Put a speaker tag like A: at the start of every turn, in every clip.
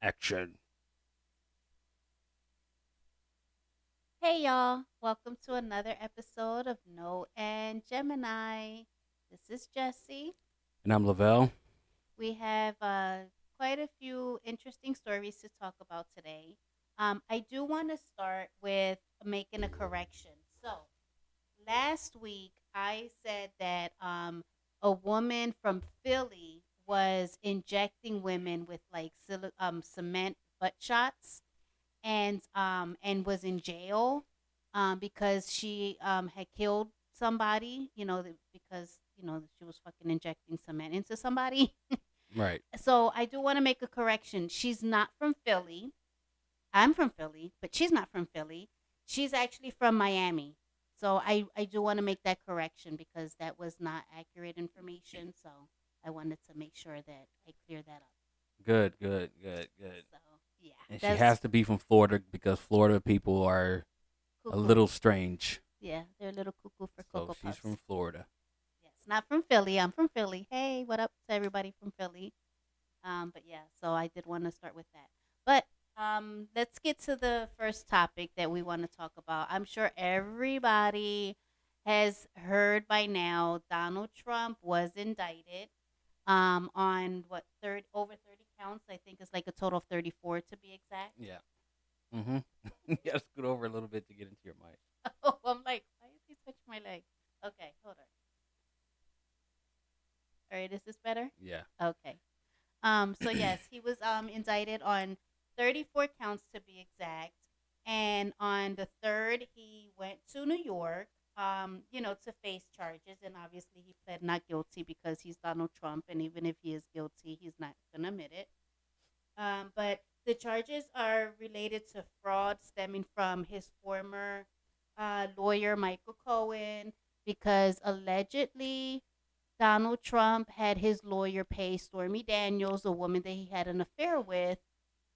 A: action.
B: Hey y'all, welcome to another episode of End Gemini. This is Jessie.
A: And I'm Lavelle.
B: We have quite a few interesting stories to talk about today. I do want to start with making a correction. So, last week I said that a woman from Philly was injecting women with like cement butt shots and was in jail because she had killed somebody, because she was fucking injecting cement into somebody.
A: Right.
B: So I do want to make a correction. She's not from Philly. I'm from Philly, but she's not from Philly. She's actually from Miami. So I do want to make that correction because that was not accurate information. So I wanted to make sure that I clear that up.
A: Good, good, good, good.
B: So yeah,
A: And she
B: that's
A: has to be from Florida because Florida people are a
B: cuckoo.
A: little strange.
B: Yeah, they're a little cuckoo for
A: So
B: Cocoa
A: she's
B: Puffs.
A: from Florida.
B: Yes, not from Philly. I'm from Philly. Hey, what up to everybody from Philly? But yeah, so I did want to start with that. But let's get to the first topic that we want to talk about. I'm sure everybody has heard by now. Donald Trump was indicted on what third over 30 counts. I think it's like a total of 34 to be exact.
A: Yeah. Mm-hmm. You gotta scoot over a little bit to get into your mic.
B: Oh, I'm like, why is he touching my leg? Okay, hold on. All right, is this better?
A: Yeah.
B: Okay. So yes, he was indicted on 34 counts to be exact. And on the third, he went to New York, to face charges. And obviously, he pled not guilty because he's Donald Trump. And even if he is guilty, he's not going to admit it. But the charges are related to fraud stemming from his former lawyer, Michael Cohen, because allegedly Donald Trump had his lawyer pay Stormy Daniels, a woman that he had an affair with,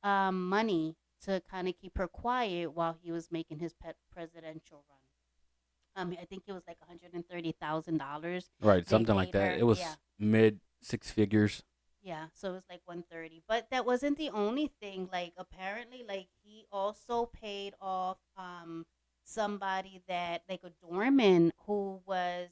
B: money to kind of keep her quiet while he was making his presidential run. I think it was like $130,000
A: Right.
B: they
A: Something like
B: paid
A: that.
B: her.
A: It
B: Yeah,
A: was mid six figures.
B: yeah. So it was like 130, but that wasn't the only thing. Like apparently, like he also paid off somebody that like a doorman who was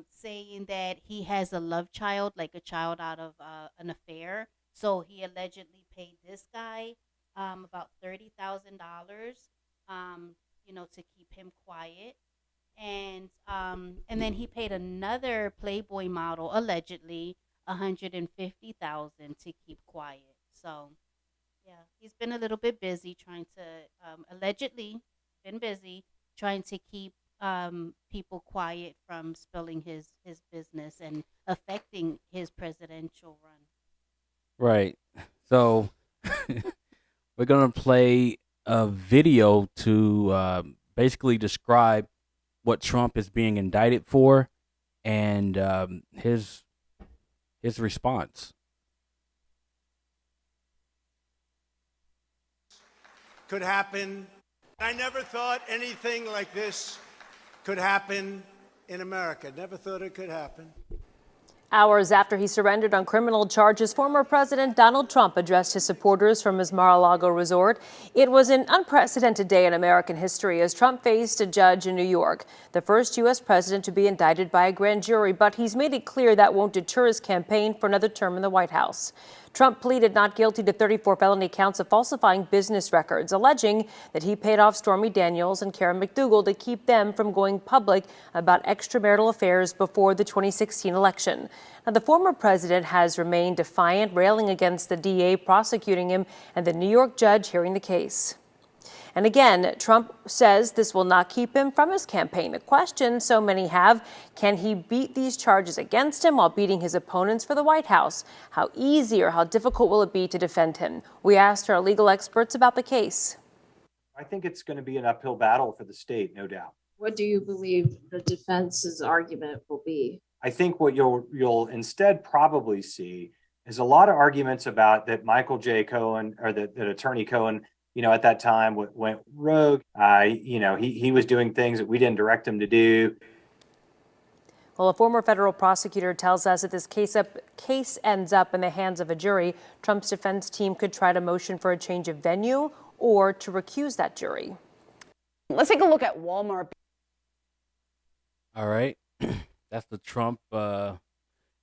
B: saying that he has a love child, like a child out of an affair. So he allegedly paid this guy about $30,000, to keep him quiet. And then he paid another Playboy model allegedly 150,000 to keep quiet. So yeah, he's been a little bit busy trying to allegedly been busy trying to keep people quiet from spilling his business and affecting his presidential run.
A: Right. So we're gonna play a video to basically describe what Trump is being indicted for and his response.
C: Could happen. I never thought anything like this could happen in America. Never thought it could happen.
D: Hours after he surrendered on criminal charges, former President Donald Trump addressed his supporters from his Mar-a-Lago resort. It was an unprecedented day in American history as Trump faced a judge in New York, the first U.S. president to be indicted by a grand jury, but he's made it clear that won't deter his campaign for another term in the White House. Trump pleaded not guilty to 34 felony counts of falsifying business records, alleging that he paid off Stormy Daniels and Karen McDougal to keep them from going public about extramarital affairs before the 2016 election. Now, the former president has remained defiant, railing against the DA prosecuting him and the New York judge hearing the case. And again, Trump says this will not keep him from his campaign. The question so many have, can he beat these charges against him while beating his opponents for the White House? How easy or how difficult will it be to defend him? We asked our legal experts about the case.
E: I think it's going to be an uphill battle for the state, no doubt.
F: What do you believe the defense's argument will be?
E: I think what you'll instead probably see is a lot of arguments about that Michael J. Cohen or that Attorney Cohen, at that time went rogue. He was doing things that we didn't direct him to do.
D: Well, a former federal prosecutor tells us that this case ends up in the hands of a jury. Trump's defense team could try to motion for a change of venue or to recuse that jury.
G: Let's take a look at Walmart.
A: All right. That's the Trump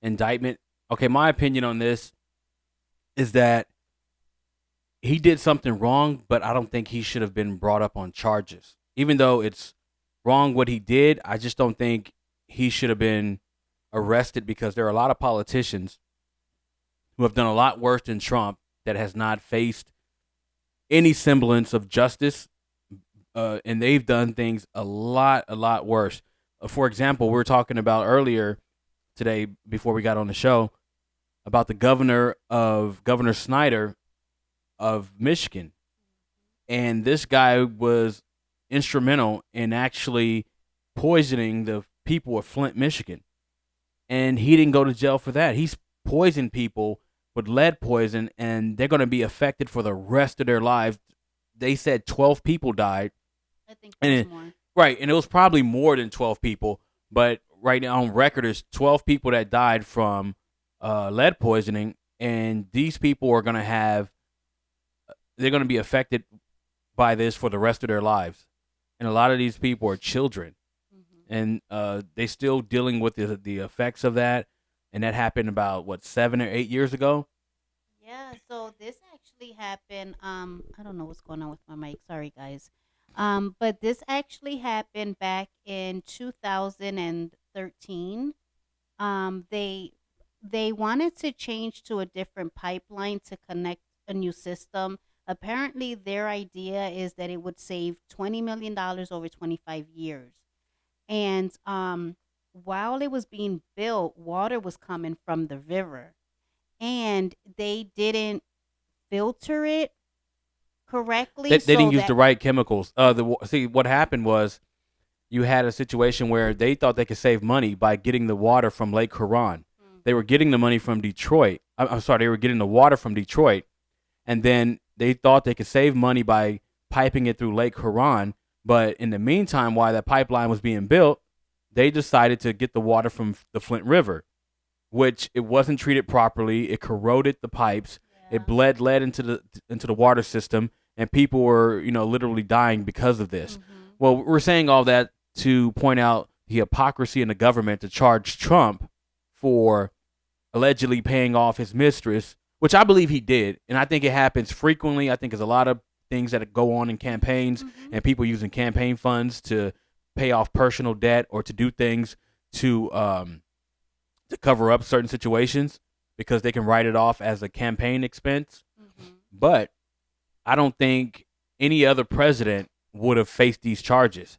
A: indictment. Okay, my opinion on this is that he did something wrong, but I don't think he should have been brought up on charges. Even though it's wrong what he did, I just don't think he should have been arrested, because there are a lot of politicians who have done a lot worse than Trump that has not faced any semblance of justice, and they've done things a lot worse. For example, we were talking about earlier today before we got on the show about the Governor Snyder of Michigan, and this guy was instrumental in actually poisoning the people of Flint, Michigan, and he didn't go to jail for that. He's poisoned people with lead poison, and they're going to be affected for the rest of their lives. They said 12 people died.
B: I think there's more.
A: Right, and it was probably more than 12 people, but right now on record there's 12 people that died from lead poisoning, and these people are they're going to be affected by this for the rest of their lives. And a lot of these people are children, and they're still dealing with the effects of that. And that happened about 7 or 8 years ago.
B: Yeah, so this actually happened. I don't know what's going on with my mic. Sorry, guys. But this actually happened back in 2013. They wanted to change to a different pipeline to connect a new system. Apparently, their idea is that it would save $20 million over 25 years. And while it was being built, water was coming from the river, and they didn't filter it correctly.
A: They didn't use the right chemicals. See, what happened was you had a situation where they thought they could save money by getting the water from Lake Huron. They were getting the money from Detroit. I'm sorry, they were getting the water from Detroit, and then they thought they could save money by piping it through Lake Huron. But in the meantime, while that pipeline was being built, they decided to get the water from the Flint River, which it wasn't treated properly. It corroded the pipes. Yeah. It bled lead into the water system, and people were, literally dying because of this. Well, we're saying all that to point out the hypocrisy in the government to charge Trump for allegedly paying off his mistress, which I believe he did. And I think it happens frequently. I think there's a lot of things that go on in campaigns and people using campaign funds to pay off personal debt or to do things to cover up certain situations because they can write it off as a campaign expense. But I don't think any other president would have faced these charges.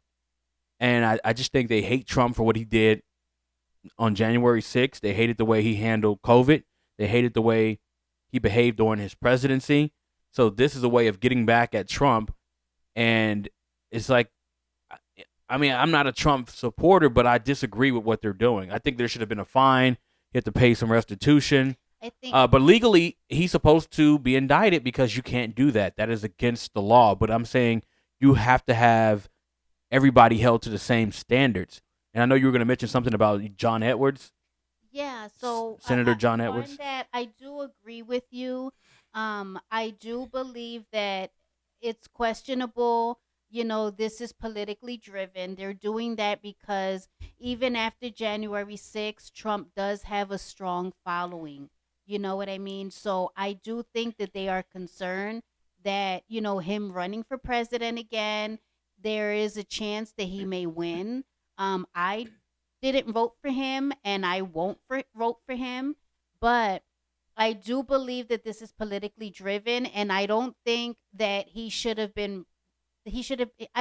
A: And I just think they hate Trump for what he did on January 6th. They hated the way he handled COVID. They hated the way he behaved during his presidency. So this is a way of getting back at Trump. And it's like, I mean, I'm not a Trump supporter, but I disagree with what they're doing. I think there should have been a fine. You have to pay some restitution.
B: I think,
A: but legally, he's supposed to be indicted because you can't do that. That is against the law. But I'm saying you have to have everybody held to the same standards. And I know you were going to mention something about John Edwards.
B: Yeah, so
A: Senator John Edwards.
B: On that, I do agree with you. I do believe that it's questionable. This is politically driven. They're doing that because even after January 6th, Trump does have a strong following. You know what I mean? So I do think that they are concerned that, him running for president again, there is a chance that he may win. I didn't vote for him, and I won't vote for him, but I do believe that this is politically driven, and I don't think that I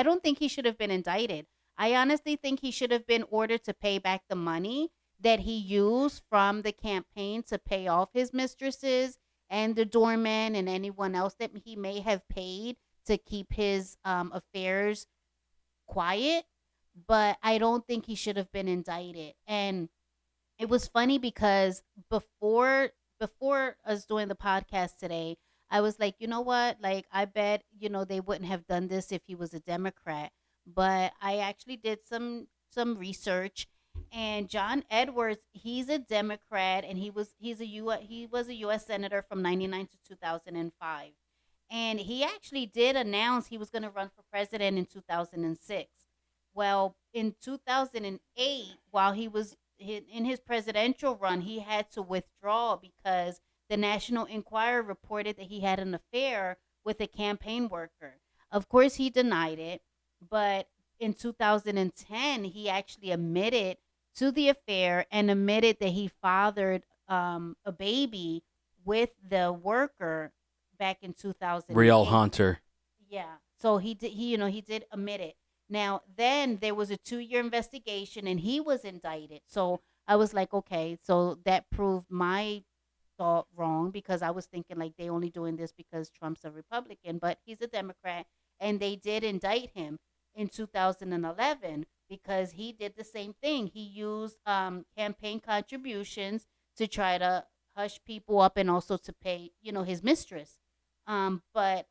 B: don't think he should have been indicted. I honestly think he should have been ordered to pay back the money that he used from the campaign to pay off his mistresses and the doorman and anyone else that he may have paid to keep his affairs quiet. But I don't think he should have been indicted. And it was funny because before us doing the podcast today, I was like, you know what? Like, I bet, they wouldn't have done this if he was a Democrat. But I actually did some research, And John Edwards, he's a Democrat, and he was a U.S. senator from '99 to 2005, and he actually did announce he was going to run for president in 2006. Well, in 2008, while he was in his presidential run, he had to withdraw because the National Enquirer reported that he had an affair with a campaign worker. Of course, he denied it, but in 2010, he actually admitted to the affair and admitted that he fathered a baby with the worker back in 2008.
A: Real Hunter.
B: Yeah. So he did. He did admit it. Now, then there was a 2-year investigation, and he was indicted. So I was like, okay, so that proved my thought wrong, because I was thinking like they only doing this because Trump's a Republican, but he's a Democrat, and they did indict him in 2011 because he did the same thing. He used campaign contributions to try to hush people up and also to pay, his mistress. But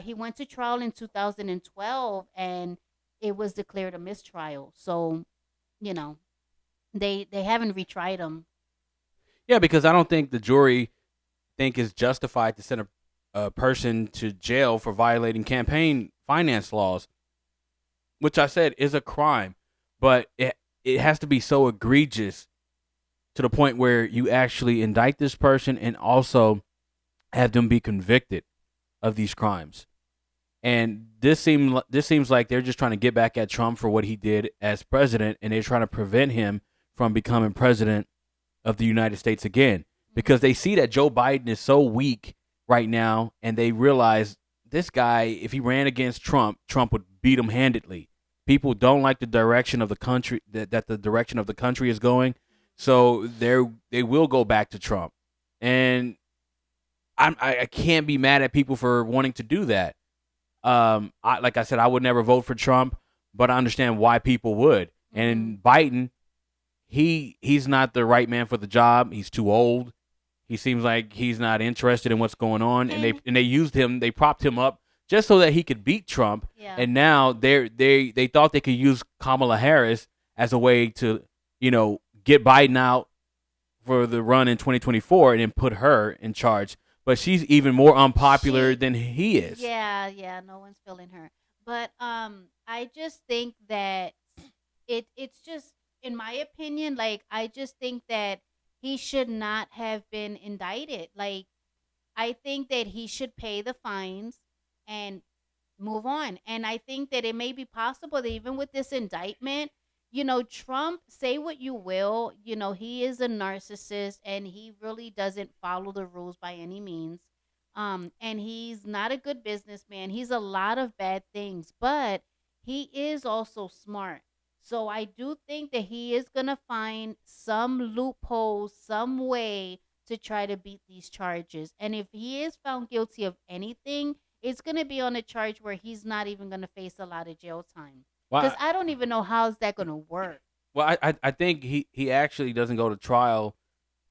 B: he went to trial in 2012, and it was declared a mistrial. So, they haven't retried him.
A: Yeah, because I don't think the jury think it's justified to send a person to jail for violating campaign finance laws, which I said is a crime, but it has to be so egregious to the point where you actually indict this person and also have them be convicted of these crimes. And this seems like they're just trying to get back at Trump for what he did as president, and they're trying to prevent him from becoming president of the United States again, because they see that Joe Biden is so weak right now, and they realize this guy, if he ran against Trump, Trump would beat him handedly. People don't like the direction of the country, that the direction of the country is going, so they will go back to Trump. And I can't be mad at people for wanting to do that. Like I said, I would never vote for Trump, but I understand why people would. And Biden, he's not the right man for the job. He's too old. He seems like he's not interested in what's going on, and they used him. They propped him up just so that he could beat Trump.
B: Yeah.
A: And now they thought they could use Kamala Harris as a way to get Biden out for the run in 2024 and then put her in charge. But she's even more unpopular than he is.
B: Yeah, no one's feeling her. But I just think that it's just, in my opinion, like, I just think that he should not have been indicted. Like, I think that he should pay the fines and move on. And I think that it may be possible that even with this indictment, Trump, say what you will, he is a narcissist, and he really doesn't follow the rules by any means. And he's not a good businessman. He's a lot of bad things, but he is also smart. So I do think that he is going to find some loophole, some way to try to beat these charges. And if he is found guilty of anything, it's going to be on a charge where he's not even going to face a lot of jail time. Because I don't even know how's that going to work.
A: Well, I think he actually doesn't go to trial.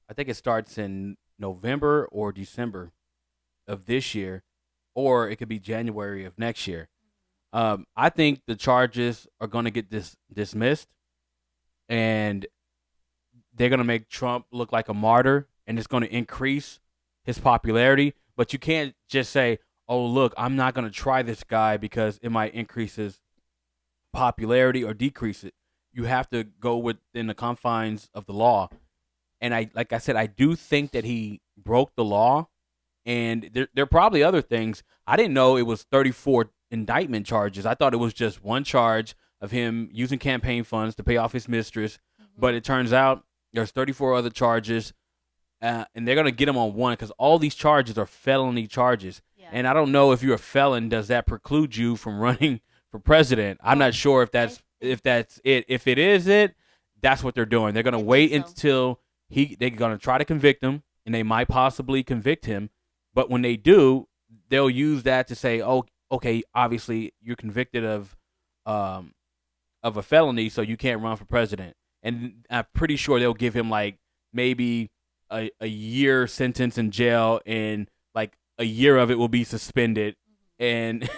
A: I think it starts in November or December of this year, or it could be January of next year. I think the charges are going to get dismissed, and they're going to make Trump look like a martyr, and it's going to increase his popularity. But you can't just say, oh, look, I'm not going to try this guy because it might increase his popularity or decrease it. You have to go within the confines of the law. And like I said, I do think that he broke the law, and there are probably other things. I didn't know it was 34 indictment charges. I thought it was just one charge of him using campaign funds to pay off his mistress, but it turns out there's 34 other charges, and they're going to get him on one because all these charges are felony charges. Yeah. And I don't know, if you're a felon, does that preclude you from running for president? I'm not sure if that's it. If it is it, that's what they're doing. They're going to wait until they're going to try to convict him, and they might possibly convict him. But when they do, they'll use that to say, oh, okay, obviously you're convicted of a felony, so you can't run for president. And I'm pretty sure they'll give him like maybe a year sentence in jail, and like a year of it will be suspended. And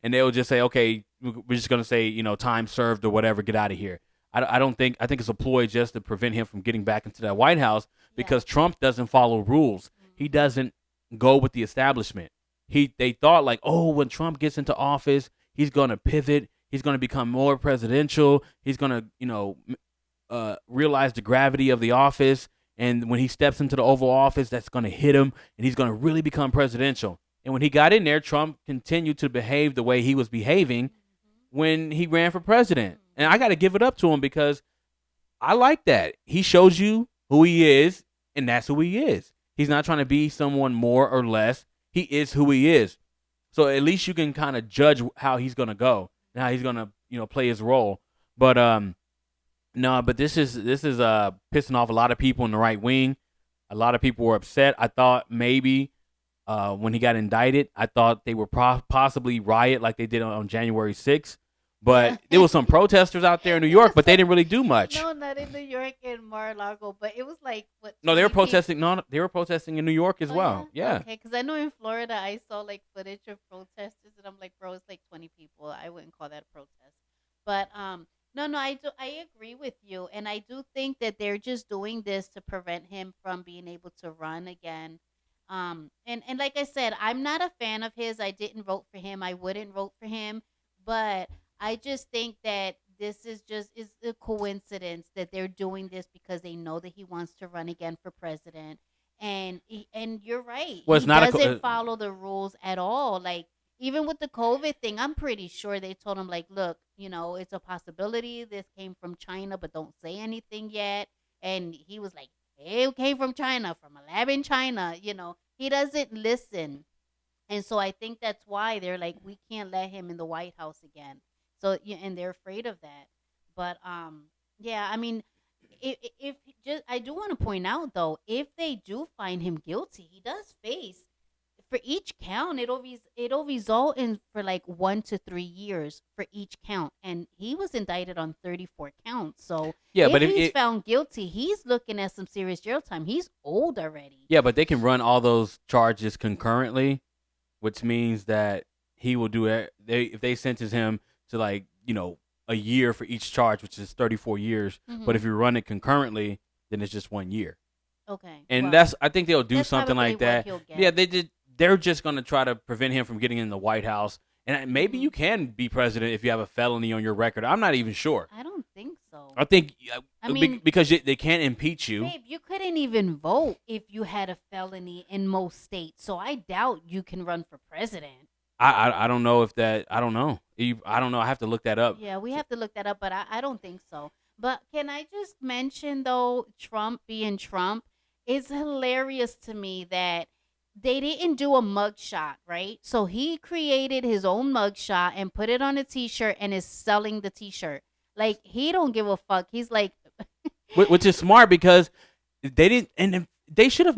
A: and they'll just say, okay, we're just going to say, time served or whatever, get out of here. I don't think I think it's a ploy just to prevent him from getting back into that White House because Trump doesn't follow rules. He doesn't go with the establishment. They thought like, oh, when Trump gets into office, he's gonna pivot. He's gonna become more presidential. He's gonna, realize the gravity of the office. And when he steps into the Oval Office, that's gonna hit him, and he's gonna really become presidential. And when he got in there, Trump continued to behave the way he was behaving when he ran for president. And I got to give it up to him because I like that. He shows you who he is, and that's who he is. He's not trying to be someone more or less. He is who he is. So at least you can kind of judge how he's going to go and how he's going to, play his role. But no, but this is pissing off a lot of people in the right wing. A lot of people were upset. I thought maybe when he got indicted, I thought they would possibly riot like they did on January 6th. But there was some protesters out there in New York, but they didn't really do much.
B: No, not in New York and Mar-a-Lago, but it was like what?
A: No, they were
B: 20
A: protesting. No, they were protesting in New York as
B: Oh,
A: well. Yeah.
B: Okay, because I know in Florida I saw like footage of protesters, and I'm like, bro, it's like 20 people. I wouldn't call that a protest. But no, I agree with you, and I do think that they're just doing this to prevent him from being able to run again. And like I said, I'm not a fan of his. I didn't vote for him. I wouldn't vote for him, but I just think that this is a coincidence that they're doing this because they know that he wants to run again for president. And you're right.
A: Well, it's
B: he
A: not a
B: doesn't follow the rules at all. Like even with the COVID thing, I'm pretty sure they told him like, look, it's a possibility this came from China, but don't say anything yet. And he was like, it came from China, from a lab in China. He doesn't listen. And so I think that's why they're like, we can't let him in the White House again. So, and they're afraid of that. But, yeah, I mean, if just, I do want to point out, though, if they do find him guilty, he does face, for each count, it'll result in for like 1 to 3 years for each count. And he was indicted on 34 counts. So
A: yeah,
B: if
A: but
B: he's found guilty, he's looking at some serious jail time. He's old already.
A: Yeah, but they can run all those charges concurrently, which means that he will do it. If they sentence him to like, a year for each charge, which is 34 years.
B: Mm-hmm.
A: But if you run it concurrently, then it's just 1 year.
B: Okay.
A: And
B: well,
A: I think they'll do something
B: probably
A: like that.
B: what he'll get.
A: Yeah, they're just going to try to prevent him from getting in the White House. And maybe you can be president if you have a felony on your record. I'm not even sure.
B: I don't think so.
A: I think
B: mean,
A: because they can't impeach you.
B: Babe, you couldn't even vote if you had a felony in most states. So I doubt you can run for president.
A: I don't know if that. I don't know. I don't know. I have to look that up.
B: Yeah, we have to look that up, but I don't think so. But can I just mention, though, Trump being Trump, it's hilarious to me that they didn't do a mugshot, right? So he created his own mugshot and put it on a T-shirt and is selling the T-shirt. Like, he don't give a fuck. He's like...
A: Which is smart because they didn't... And they should have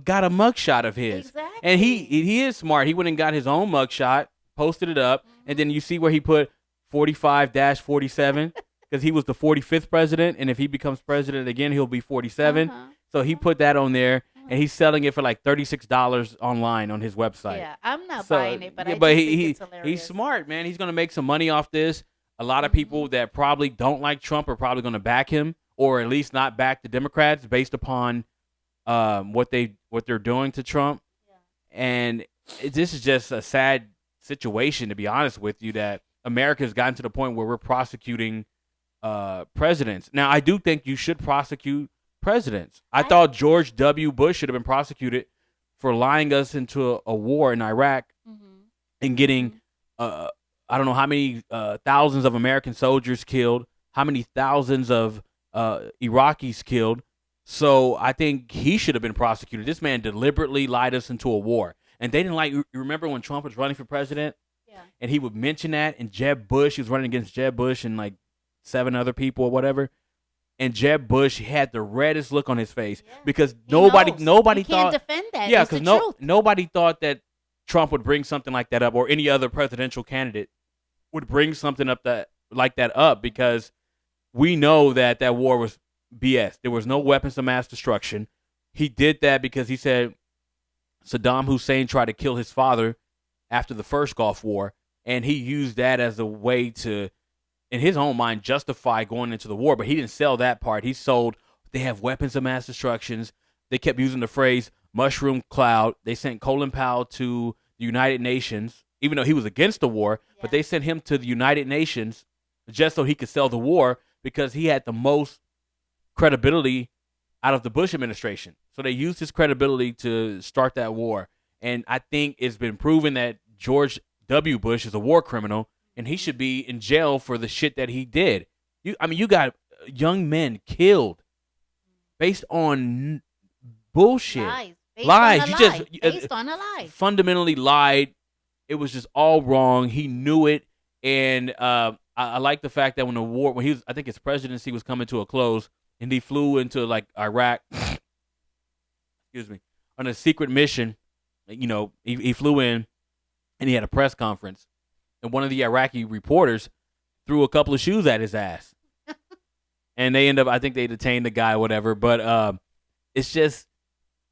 A: got a mugshot of his.
B: Exactly.
A: And he is smart. He went and got his own mugshot, posted it up, and then you see where he put 45-47 because he was the 45th president, and if he becomes president again, he'll be 47. So he put that on there, and he's selling it for like $36 online on his website.
B: Yeah, I'm not buying it, but I
A: but
B: think it's hilarious.
A: he's smart, man. He's going to make some money off this. A lot of people that probably don't like Trump are probably going to back him, or at least not back the Democrats based upon what they're doing to Trump. Yeah. And this is just a sad situation, to be honest with you, that America has gotten to the point where we're prosecuting presidents. Now, I do think you should prosecute presidents. I thought George W. Bush should have been prosecuted for lying us into a war in Iraq and getting, I don't know how many thousands of American soldiers killed, how many thousands of Iraqis killed. So I think he should have been prosecuted. This man deliberately lied us into a war. And they didn't like, you remember when Trump was running for president? Yeah. And he would mention that, and Jeb Bush, he was running against Jeb Bush and like 7 other people or whatever. And Jeb Bush had the reddest look on his face because nobody
B: you
A: thought.
B: Can't defend that.
A: Yeah,
B: because
A: nobody thought that Trump would bring something like that up, or any other presidential candidate would bring something like that up, because we know that war was BS. There was no weapons of mass destruction. He did that because he said Saddam Hussein tried to kill his father after the first Gulf War, and he used that as a way to in his own mind, justify going into the war, but he didn't sell that part. He sold they have weapons of mass destructions. They kept using the phrase mushroom cloud. They sent Colin Powell to the United Nations, even though he was against the war, but they sent him to the United Nations just so he could sell the war because he had the most credibility out of the Bush administration. So they used his credibility to start that war. And I think it's been proven that George W. Bush is a war criminal, and he should be in jail for the shit that he did. You got young men killed based on bullshit.
B: Lies.
A: Based
B: on a lie.
A: Fundamentally lied. It was just all wrong. He knew it. And I like the fact that when he was, I think his presidency was coming to a close, and he flew into like Iraq, excuse me, on a secret mission. He flew in, and he had a press conference, and one of the Iraqi reporters threw a couple of shoes at his ass, and I think they detained the guy, whatever. But it's just,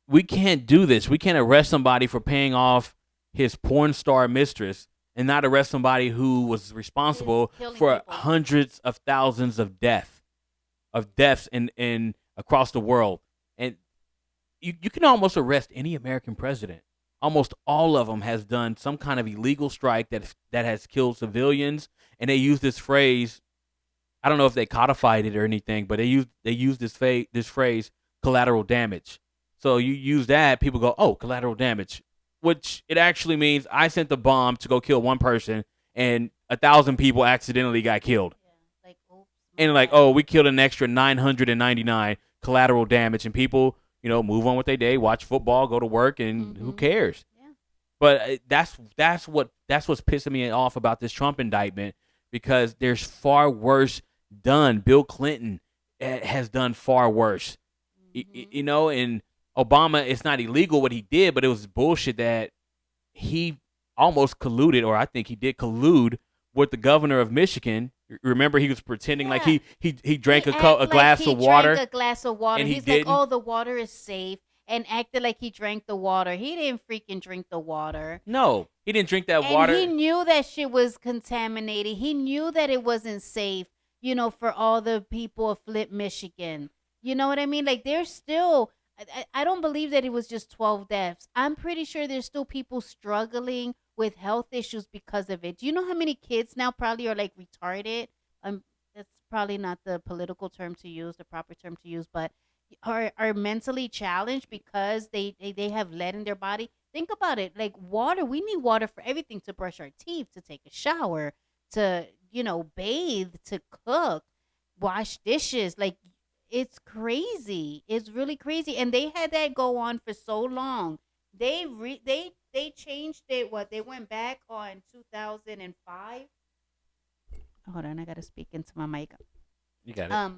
A: we can't do this. We can't arrest somebody for paying off his porn star mistress and not arrest somebody who was responsible for
B: people.
A: hundreds of thousands of deaths in across the world. And you can almost arrest any American president. Almost all of them has done some kind of illegal strike that has killed civilians, and they use this phrase. I don't know if they codified it or anything, but they use this phrase collateral damage. So you use that, people go, oh, collateral damage, which it actually means I sent the bomb to go kill one person, and 1,000 people accidentally got killed.
B: Yeah, oops.
A: And oh, we killed an extra 999, collateral damage, and people, move on with their day, watch football, go to work, and who cares?
B: Yeah.
A: But that's what's pissing me off about this Trump indictment, because there's far worse done. Bill Clinton has done far worse. And Obama, it's not illegal what he did, but it was bullshit that he almost colluded, or I think he did collude with the governor of Michigan. Remember, he was pretending like he drank a glass of water.
B: Drank a glass of water.
A: And
B: He's like, oh, the water is safe, and acted like he drank the water. He didn't freaking drink the water.
A: No, he didn't drink that
B: and
A: water.
B: He knew that shit was contaminated. He knew that it wasn't safe, for all the people of Flint, Michigan. You know what I mean? Like, there's still, I don't believe that it was just 12 deaths. I'm pretty sure there's still people struggling with health issues because of it. Do you know how many kids now probably are like retarded? That's probably not the political term to use, the proper term to use, but are mentally challenged because they have lead in their body. Think about it. Like, water, we need water for everything, to brush our teeth, to take a shower, to, bathe, to cook, wash dishes. Like, it's crazy. It's really crazy. And they had that go on for so long. They changed it. They went back on 2005. Hold on, I gotta speak into my mic.
A: You got it.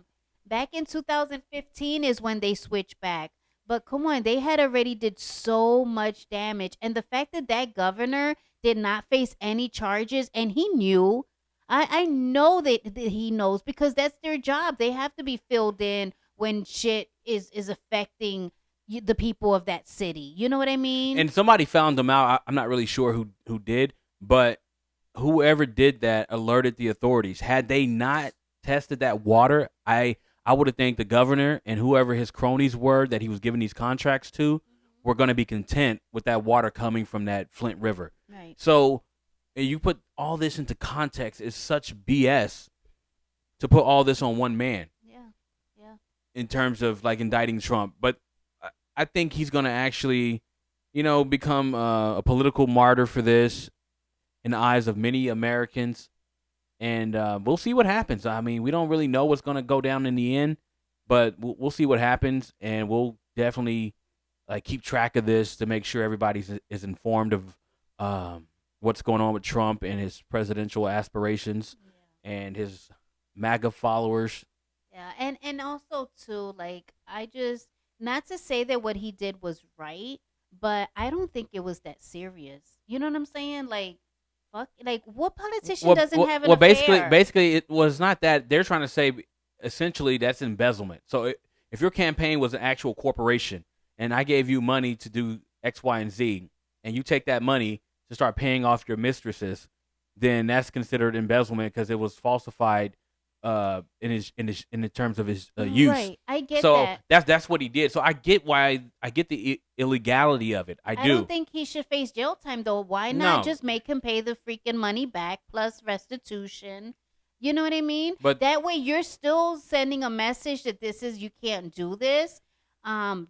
B: Back in 2015 is when they switched back. But come on, they had already did so much damage, and the fact that governor did not face any charges, and he knew. I know that he knows, because that's their job. They have to be filled in when shit is affecting the people of that city. You know what I mean?
A: And somebody found them out. I'm not really sure who did, but whoever did that alerted the authorities. Had they not tested that water, I would have think the governor and whoever his cronies were that he was giving these contracts to were going to be content with that water coming from that Flint River.
B: Right.
A: So you put all this into context. It's such BS to put all this on one man.
B: Yeah.
A: In terms of like indicting Trump, but I think he's going to actually, become a political martyr for this in the eyes of many Americans. And we'll see what happens. I mean, we don't really know what's going to go down in the end, but we'll see what happens. And we'll definitely keep track of this to make sure everybody is informed of what's going on with Trump and his presidential aspirations and his MAGA followers.
B: Yeah. And also too, not to say that what he did was right, but I don't think it was that serious. You know what I'm saying? What politician doesn't have an affair?
A: Basically, it was not that. They're trying to say, essentially, that's embezzlement. So if your campaign was an actual corporation and I gave you money to do X, Y, and Z, and you take that money to start paying off your mistresses, then that's considered embezzlement because it was falsified in the terms of his use.
B: Right. I get
A: So
B: that.
A: that's what he did. So I get I get the illegality of it. I do.
B: I don't think he should face jail time though. Why not
A: No.
B: just make him pay the freaking money back plus restitution? You know what I mean?
A: But-
B: that way you're still sending a message that you can't do this.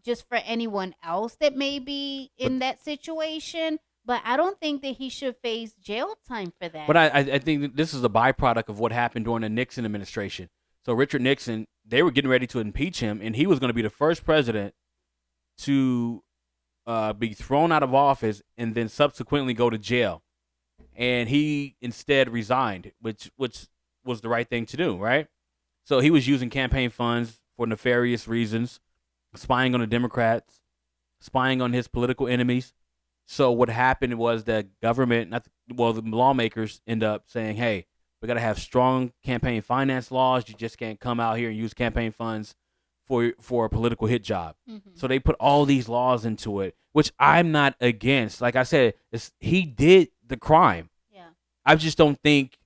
B: Just for anyone else that may be in that situation. But I don't think that he should face jail time for that.
A: But I think that this is a byproduct of what happened during the Nixon administration. So Richard Nixon, they were getting ready to impeach him, and he was going to be the first president to be thrown out of office and then subsequently go to jail. And he instead resigned, which was the right thing to do, right? So he was using campaign funds for nefarious reasons, spying on the Democrats, spying on his political enemies. So what happened was that government, the lawmakers end up saying, hey, we got to have strong campaign finance laws. You just can't come out here and use campaign funds for a political hit job.
B: Mm-hmm.
A: So they put all these laws into it, which I'm not against. Like I said, he did the crime.
B: Yeah.
A: I just don't think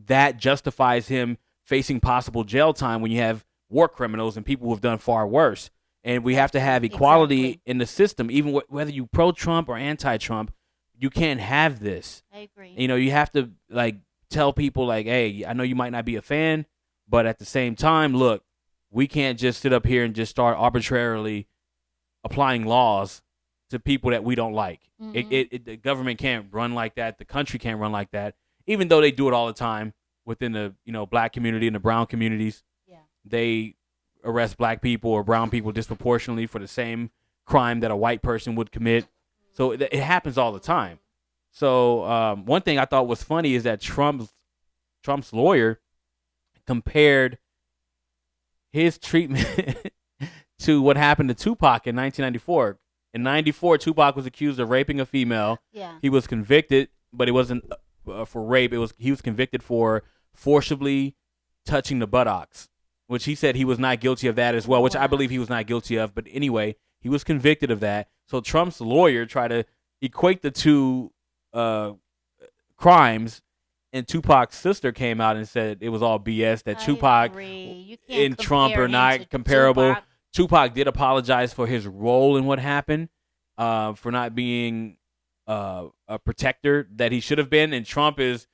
A: that justifies him facing possible jail time when you have war criminals and people who have done far worse. And we have to have equality
B: Exactly.
A: in the system, even whether you pro-Trump or anti-Trump. You can't have this.
B: I agree.
A: You know, you have to tell people hey, I know you might not be a fan, but at the same time, look, we can't just sit up here and just start arbitrarily applying laws to people that we don't like.
B: Mm-hmm.
A: The government can't run like that. The country can't run like that. Even though they do it all the time within the black community and the brown communities.
B: Yeah.
A: They arrest black people or brown people disproportionately for the same crime that a white person would commit. So it happens all the time. So one thing I thought was funny is that Trump's lawyer compared his treatment to what happened to Tupac in 1994. In 94, Tupac was accused of raping a female.
B: Yeah.
A: He was convicted, but it wasn't for rape. He was convicted for forcibly touching the buttocks, which he said he was not guilty of that as well, which I believe he was not guilty of. But anyway, he was convicted of that. So Trump's lawyer tried to equate the two crimes, and Tupac's sister came out and said it was all BS, that Tupac and Trump are not comparable. Tupac did apologize for his role in what happened, for not being a protector that he should have been, and Trump is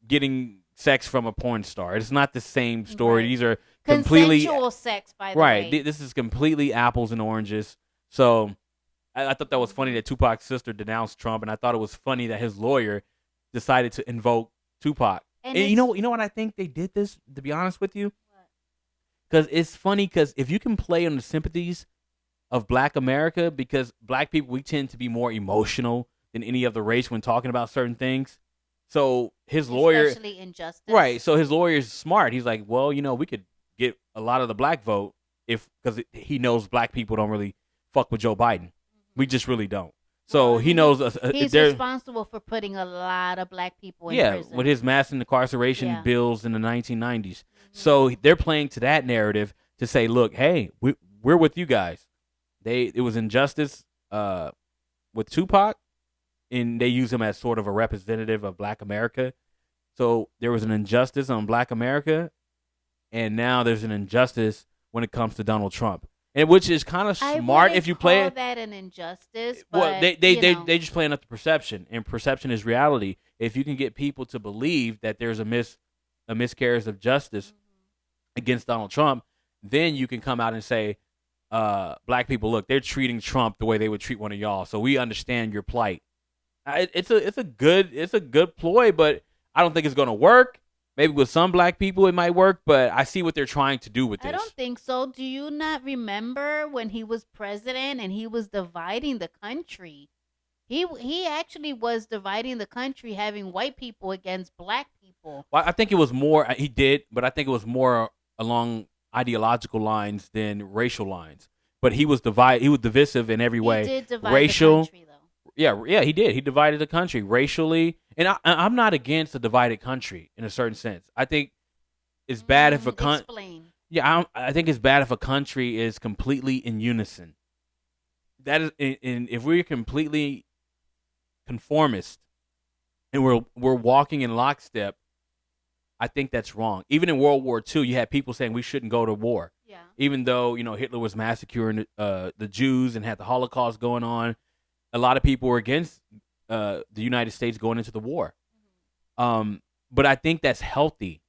A: getting sex from a porn star. It's not the same story.
B: Right.
A: These are completely
B: consensual sex, by the
A: right.
B: way.
A: This is completely apples and oranges. So I thought that was funny that Tupac's sister denounced Trump, and I thought it was funny that his lawyer decided to invoke Tupac. And you know what I think they did this, to be honest with you? Because it's funny, because if you can play on the sympathies of black America, because black people, we tend to be more emotional than any other race when talking about certain things. So his lawyer,
B: especially injustice.
A: right? So his lawyer is smart. He's like, well, we could get a lot of the black vote because he knows black people don't really fuck with Joe Biden. We just really don't. So he knows
B: he's responsible for putting a lot of black people in prison.
A: With his mass incarceration bills in the 1990s.
B: Mm-hmm.
A: So they're playing to that narrative to say, look, hey, we're with you guys. It was injustice with Tupac, and they use him as sort of a representative of black America. So there was an injustice on black America, and now there's an injustice when it comes to Donald Trump. And which is kind of smart if you play it.
B: That an injustice.
A: Well,
B: but,
A: they just playing up the perception, and perception is reality. If you can get people to believe that there's a miscarriage of justice against Donald Trump, then you can come out and say, black people, look, they're treating Trump the way they would treat one of y'all. So we understand your plight. It's a good ploy, but I don't think it's going to work. Maybe with some black people it might work, but I see what they're trying to do with this.
B: I don't think so. Do you not remember when he was president and he was dividing the country? He actually was dividing the country, having white people against black people.
A: Well, I think it was more, he did, but I think it was more along ideological lines than racial lines. But he was divisive in every way.
B: He did divide
A: Racial,
B: the country, though.
A: Yeah, he did. He divided the country racially. And I'm not against a divided country in a certain sense. I think it's bad if a country.
B: Explain.
A: Yeah, I think it's bad if a country is completely in unison. That is, if we're completely conformist, and we're walking in lockstep, I think that's wrong. Even in World War II, you had people saying we shouldn't go to war.
B: Yeah.
A: Even though, Hitler was massacring the Jews and had the Holocaust going on, a lot of people were against the United States going into the war. But I think that's healthy.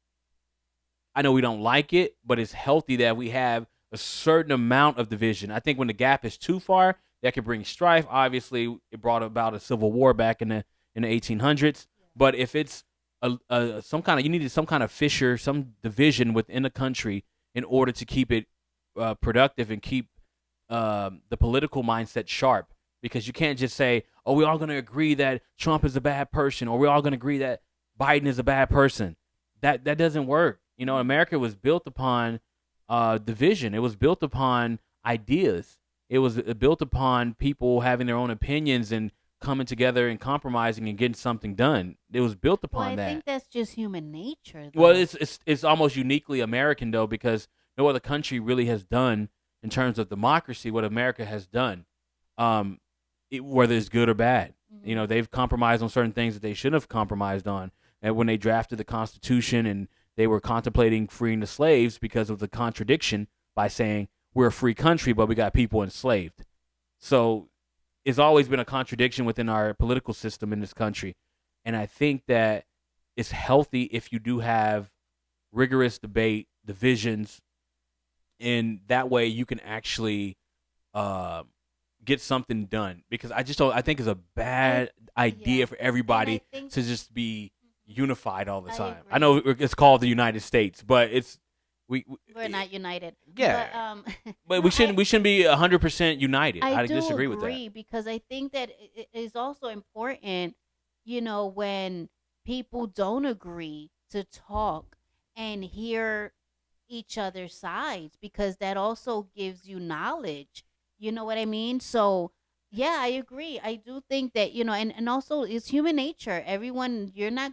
A: I know we don't like it, but it's healthy that we have a certain amount of division. I think when the gap is too far, that could bring strife. Obviously, it brought about a civil war back in the 1800s. But if it's you needed some kind of fissure, some division within the country in order to keep it productive and keep the political mindset sharp. Because you can't just say, "Oh, we're all going to agree that Trump is a bad person," or "We're all going to agree that Biden is a bad person." That doesn't work. America was built upon division. It was built upon ideas. It was built upon people having their own opinions and coming together and compromising and getting something done. It was built upon that.
B: I think that's just human nature, though.
A: Well, it's almost uniquely American, though, because no other country really has done, in terms of democracy, what America has done, whether it's good or bad.
B: Mm-hmm.
A: They've compromised on certain things that they shouldn't have compromised on. And when they drafted the Constitution and they were contemplating freeing the slaves because of the contradiction by saying we're a free country, but we got people enslaved. So it's always been a contradiction within our political system in this country. And I think that it's healthy if you do have rigorous debate, divisions, and that way you can actually get something done. Because I think it's a bad idea for everybody to just be unified all the time. I know it's called the United States, but we're
B: not united.
A: Yeah, but we shouldn't be 100% united. I disagree with that,
B: because I think that it is also important, when people don't agree, to talk and hear each other's sides, because that also gives you knowledge. You know what I mean? So yeah, I agree. I do think that, and also it's human nature. Everyone, you're not